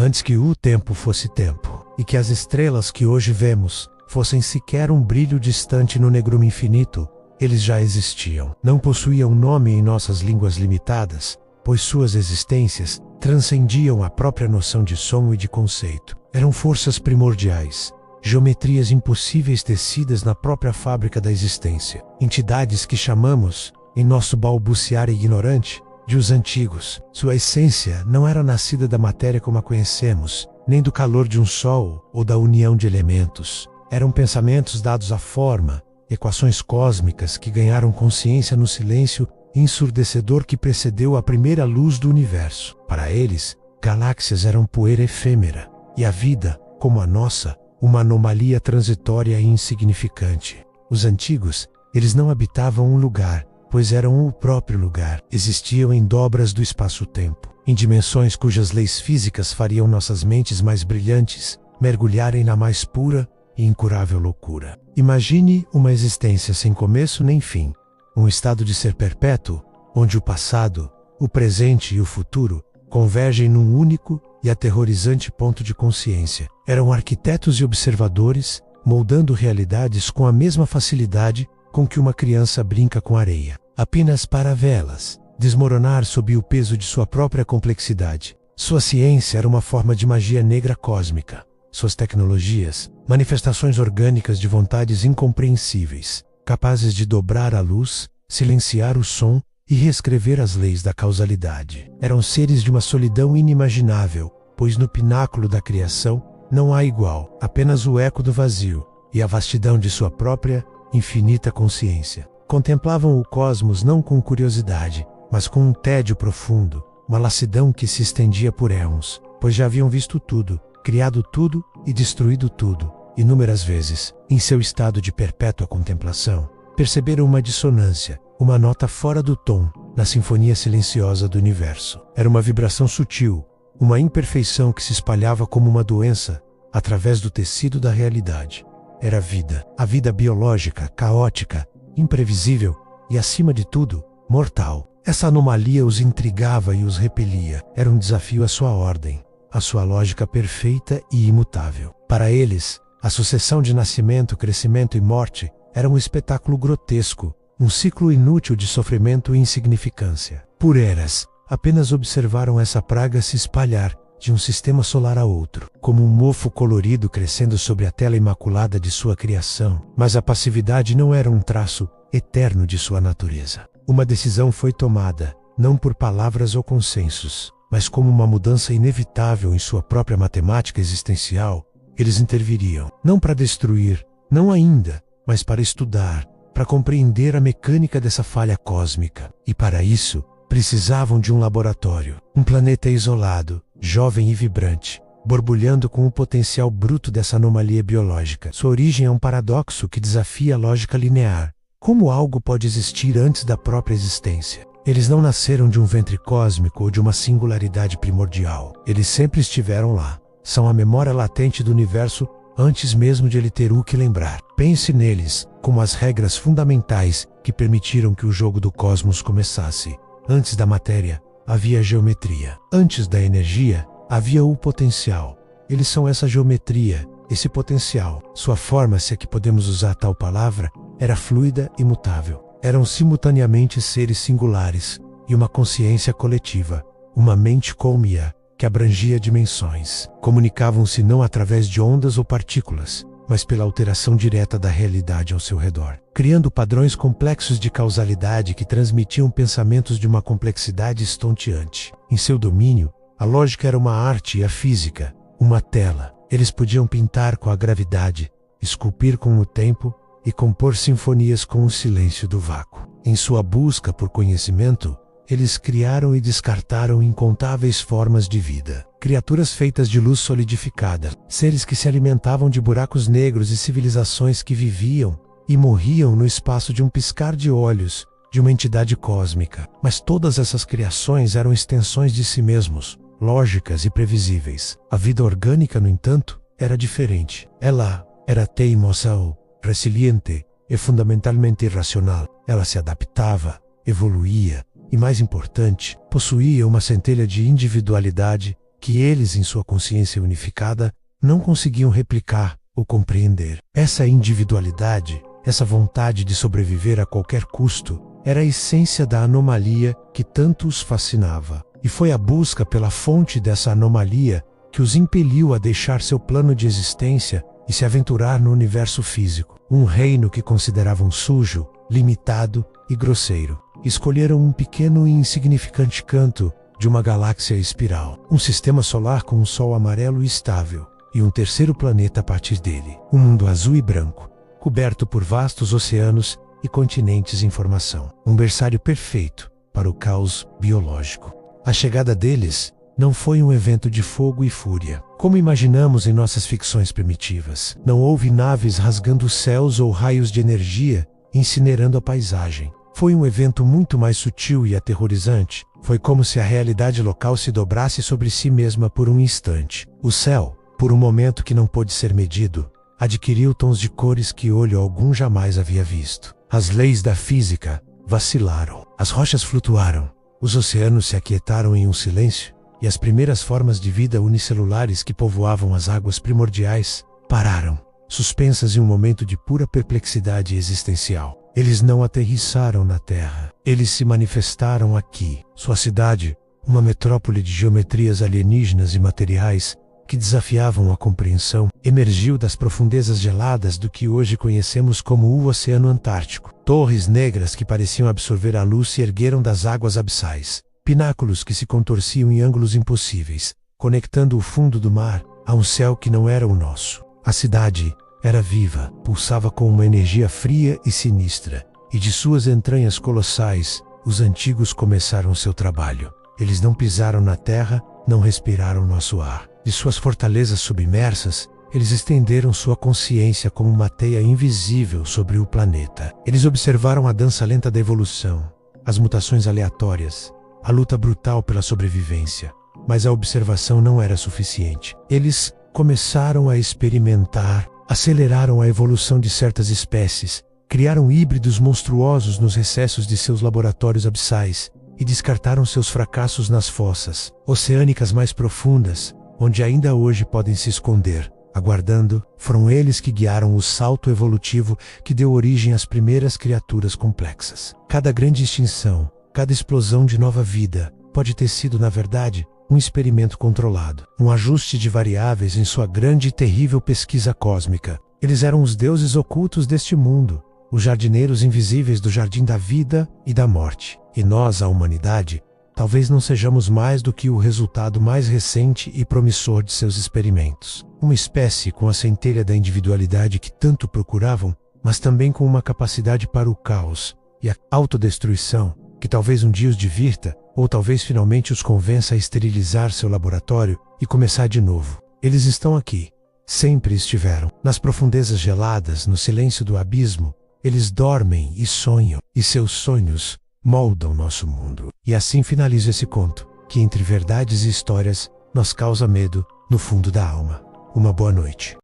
antes que o tempo fosse tempo, e que as estrelas que hoje vemos fossem sequer um brilho distante no negrume infinito, eles já existiam. Não possuíam nome em nossas línguas limitadas, pois suas existências transcendiam a própria noção de som e de conceito. Eram forças primordiais, geometrias impossíveis tecidas na própria fábrica da existência. Entidades que chamamos, em nosso balbuciar ignorante, de os antigos. Sua essência não era nascida da matéria como a conhecemos, nem do calor de um sol ou da união de elementos. Eram pensamentos dados à forma, equações cósmicas que ganharam consciência no silêncio ensurdecedor que precedeu a primeira luz do universo. Para eles, galáxias eram poeira efêmera, e a vida, como a nossa, uma anomalia transitória e insignificante. Os antigos, eles não habitavam um lugar, pois eram o próprio lugar. Existiam em dobras do espaço-tempo, em dimensões cujas leis físicas fariam nossas mentes mais brilhantes mergulharem na mais pura e incurável loucura. Imagine uma existência sem começo nem fim, um estado de ser perpétuo, onde o passado, o presente e o futuro convergem num único e aterrorizante ponto de consciência. Eram arquitetos e observadores, moldando realidades com a mesma facilidade com que uma criança brinca com areia, apenas para vê-las desmoronar sob o peso de sua própria complexidade. Sua ciência era uma forma de magia negra cósmica. Suas tecnologias, manifestações orgânicas de vontades incompreensíveis, capazes de dobrar a luz, silenciar o som e reescrever as leis da causalidade. Eram seres de uma solidão inimaginável, pois no pináculo da criação não há igual, apenas o eco do vazio e a vastidão de sua própria, infinita consciência. Contemplavam o cosmos não com curiosidade, mas com um tédio profundo, uma lassidão que se estendia por éons, pois já haviam visto tudo, criado tudo e destruído tudo, inúmeras vezes. Em seu estado de perpétua contemplação, perceberam uma dissonância, uma nota fora do tom, na sinfonia silenciosa do universo. Era uma vibração sutil, uma imperfeição que se espalhava como uma doença, através do tecido da realidade. Era vida, a vida biológica, caótica, imprevisível e, acima de tudo, mortal. Essa anomalia os intrigava e os repelia. Era um desafio à sua ordem, à sua lógica perfeita e imutável. Para eles, a sucessão de nascimento, crescimento e morte era um espetáculo grotesco, um ciclo inútil de sofrimento e insignificância. Por eras, apenas observaram essa praga se espalhar de um sistema solar a outro, como um mofo colorido crescendo sobre a tela imaculada de sua criação. Mas a passividade não era um traço eterno de sua natureza. Uma decisão foi tomada, não por palavras ou consensos, mas como uma mudança inevitável em sua própria matemática existencial. Eles interviriam, não para destruir, não ainda, mas para estudar, para compreender a mecânica dessa falha cósmica. E para isso, precisavam de um laboratório, um planeta isolado, jovem e vibrante, borbulhando com o potencial bruto dessa anomalia biológica. Sua origem é um paradoxo que desafia a lógica linear. Como algo pode existir antes da própria existência? Eles não nasceram de um ventre cósmico ou de uma singularidade primordial. Eles sempre estiveram lá. São a memória latente do universo antes mesmo de ele ter o que lembrar. Pense neles como as regras fundamentais que permitiram que o jogo do cosmos começasse. Antes da matéria, havia geometria. Antes da energia, havia o potencial. Eles são essa geometria, esse potencial. Sua forma, se é que podemos usar tal palavra, era fluida e mutável. Eram simultaneamente seres singulares e uma consciência coletiva, uma mente colmia que abrangia dimensões. Comunicavam-se não através de ondas ou partículas, mas pela alteração direta da realidade ao seu redor, criando padrões complexos de causalidade que transmitiam pensamentos de uma complexidade estonteante. Em seu domínio, a lógica era uma arte e a física, uma tela. Eles podiam pintar com a gravidade, esculpir com o tempo e compor sinfonias com o silêncio do vácuo. Em sua busca por conhecimento, eles criaram e descartaram incontáveis formas de vida. Criaturas feitas de luz solidificada, seres que se alimentavam de buracos negros e civilizações que viviam e morriam no espaço de um piscar de olhos de uma entidade cósmica. Mas todas essas criações eram extensões de si mesmos, lógicas e previsíveis. A vida orgânica, no entanto, era diferente. Ela era teimosa ou resiliente e fundamentalmente irracional. Ela se adaptava, evoluía e, mais importante, possuía uma centelha de individualidade que eles, em sua consciência unificada, não conseguiam replicar ou compreender. Essa individualidade, essa vontade de sobreviver a qualquer custo, era a essência da anomalia que tanto os fascinava. E foi a busca pela fonte dessa anomalia que os impeliu a deixar seu plano de existência e se aventurar no universo físico, um reino que consideravam sujo, limitado e grosseiro. Escolheram um pequeno e insignificante canto de uma galáxia espiral, um sistema solar com um sol amarelo e estável, e um terceiro planeta a partir dele, um mundo azul e branco, coberto por vastos oceanos e continentes em formação, um berçário perfeito para o caos biológico. A chegada deles não foi um evento de fogo e fúria, como imaginamos em nossas ficções primitivas. Não houve naves rasgando os céus ou raios de energia incinerando a paisagem. Foi um evento muito mais sutil e aterrorizante. Foi como se a realidade local se dobrasse sobre si mesma por um instante. O céu, por um momento que não pôde ser medido, adquiriu tons de cores que olho algum jamais havia visto. As leis da física vacilaram. As rochas flutuaram. Os oceanos se aquietaram em um silêncio, e as primeiras formas de vida unicelulares que povoavam as águas primordiais pararam, suspensas em um momento de pura perplexidade existencial. Eles não aterrissaram na Terra. Eles se manifestaram aqui. Sua cidade, uma metrópole de geometrias alienígenas e materiais que desafiavam a compreensão, emergiu das profundezas geladas do que hoje conhecemos como o Oceano Antártico. Torres negras que pareciam absorver a luz se ergueram das águas abissais. Pináculos que se contorciam em ângulos impossíveis, conectando o fundo do mar a um céu que não era o nosso. A cidade era viva, pulsava com uma energia fria e sinistra, e de suas entranhas colossais, os antigos começaram seu trabalho. Eles não pisaram na terra, não respiraram nosso ar. De suas fortalezas submersas, eles estenderam sua consciência como uma teia invisível sobre o planeta. Eles observaram a dança lenta da evolução, as mutações aleatórias, a luta brutal pela sobrevivência. Mas a observação não era suficiente. Eles começaram a experimentar, aceleraram a evolução de certas espécies, criaram híbridos monstruosos nos recessos de seus laboratórios abissais e descartaram seus fracassos nas fossas oceânicas mais profundas, onde ainda hoje podem se esconder. Aguardando, foram eles que guiaram o salto evolutivo que deu origem às primeiras criaturas complexas. Cada grande extinção, cada explosão de nova vida, pode ter sido, na verdade, um experimento controlado, um ajuste de variáveis em sua grande e terrível pesquisa cósmica. Eles eram os deuses ocultos deste mundo, os jardineiros invisíveis do jardim da vida e da morte. E nós, a humanidade, talvez não sejamos mais do que o resultado mais recente e promissor de seus experimentos. Uma espécie com a centelha da individualidade que tanto procuravam, mas também com uma capacidade para o caos e a autodestruição, que talvez um dia os divirta, ou talvez finalmente os convença a esterilizar seu laboratório e começar de novo. Eles estão aqui. Sempre estiveram. Nas profundezas geladas, no silêncio do abismo, eles dormem e sonham, e seus sonhos moldam nosso mundo. E assim finalizo esse conto, que entre verdades e histórias nos causa medo no fundo da alma. Uma boa noite.